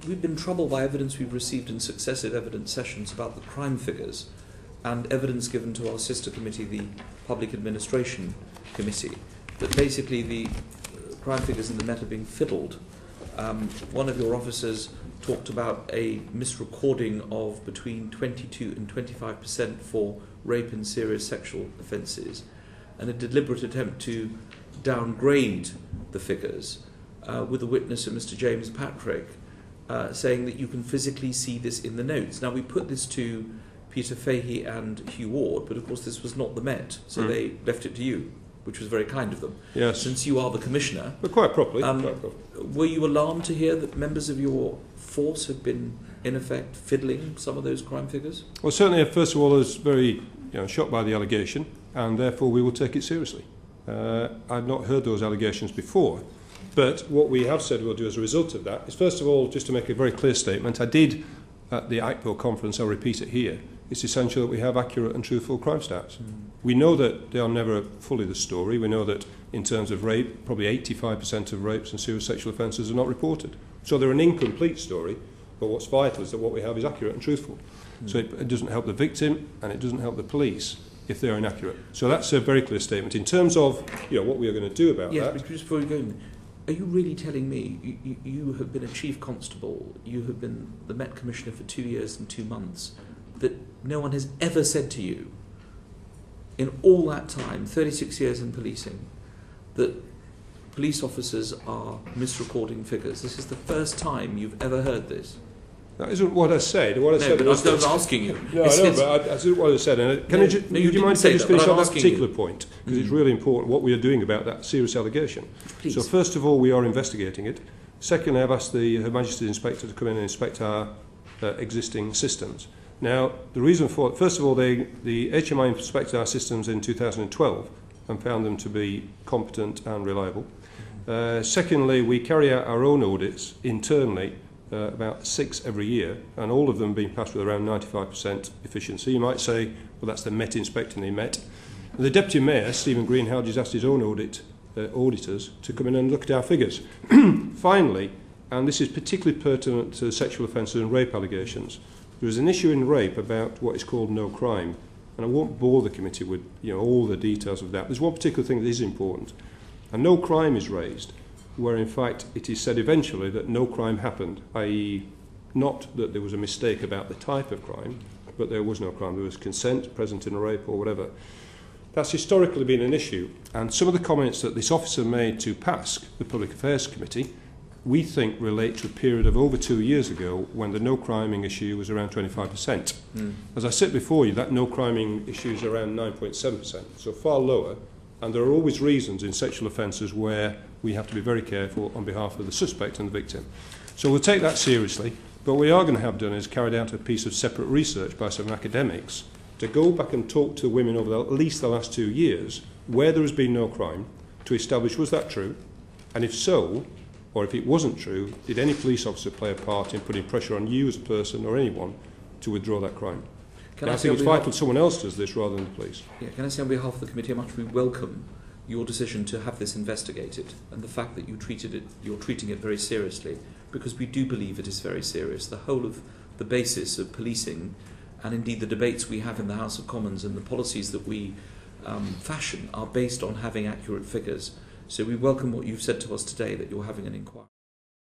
we've been troubled by evidence we've received in successive evidence sessions about the crime figures and evidence given to our sister committee, the Public Administration Committee, that basically the crime figures in the Met are being fiddled. One of your officers talked about a misrecording of between 22 and 25% for rape and serious sexual offences, and a deliberate attempt to downgrade the figures, with a witness, Mr. James Patrick, saying that you can physically see this in the notes. Now, we put this to Peter Fahey and Hugh Ward, but of course this was not the Met, so they left it to you, which was very kind of them. Yes. Since you are the Commissioner. But quite properly. Were you alarmed to hear that members of your force had been, in effect, fiddling some of those crime figures? Well, certainly, first of all, I was very shocked by the allegation, and therefore we will take it seriously. I'd not heard those allegations before, but what we have said we'll do as a result of that is, first of all, just to make a very clear statement, I did at the ACPO conference, I'll repeat it here, it's essential that we have accurate and truthful crime stats. We know that they are never fully the story. We know that in terms of rape, probably 85% of rapes and serious sexual offences are not reported. So they're an incomplete story, but what's vital is that what we have is accurate and truthful. So it doesn't help the victim and it doesn't help the police if they're inaccurate. So that's a very clear statement. In terms of what we are going to do about that... Yes, but just before we go in, are you really telling me you have been a Chief Constable, you have been the Met Commissioner for 2 years and 2 months, that no one has ever said to you, in all that time, 36 years in policing, that police officers are misrecording figures? This is the first time you've ever heard this. That isn't what I said. What I said but was I was asking you. No, I know, but that's what I said. And do you mind if I just finish on that particular point? Because it's really important what we are doing about that serious allegation. Please. So first of all, we are investigating it. Second, I've asked Her Majesty's Inspector to come in and inspect our existing systems. Now, the reason for it, first of all, the HMI inspected our systems in 2012 and found them to be competent and reliable. Secondly, we carry out our own audits internally, about 6 every year, and all of them being passed with around 95% efficiency. You might say, well, that's the Met inspecting the Met. And the Deputy Mayor, Stephen Greenhalgh, has asked his own auditors to come in and look at our figures. Finally, and this is particularly pertinent to sexual offences and rape allegations, there is an issue in rape about what is called no crime, and I won't bore the committee with all the details of that. There's one particular thing that is important. A no crime is raised where in fact it is said eventually that no crime happened, i.e. not that there was a mistake about the type of crime, but there was no crime, there was consent present in a rape or whatever. That's historically been an issue, and some of the comments that this officer made to PASC, the Public Affairs Committee, we think relate to a period of over 2 years ago when the no criming issue was around 25%. As I said before you, that no criming issue is around 9.7%, so far lower, and there are always reasons in sexual offences where we have to be very careful on behalf of the suspect and the victim. So we'll take that seriously, but what we are going to have done is carried out a piece of separate research by some academics to go back and talk to women over at least the last 2 years where there has been no crime, to establish was that true, and if so, or if it wasn't true, did any police officer play a part in putting pressure on you as a person or anyone to withdraw that crime? I think it's vital someone else does this rather than the police. Yeah, can I say on behalf of the committee how much we welcome your decision to have this investigated, and the fact that you're treating it very seriously, because we do believe it is very serious. The whole of the basis of policing, and indeed the debates we have in the House of Commons and the policies that we fashion, are based on having accurate figures. So we welcome what you've said to us today, that you're having an inquiry.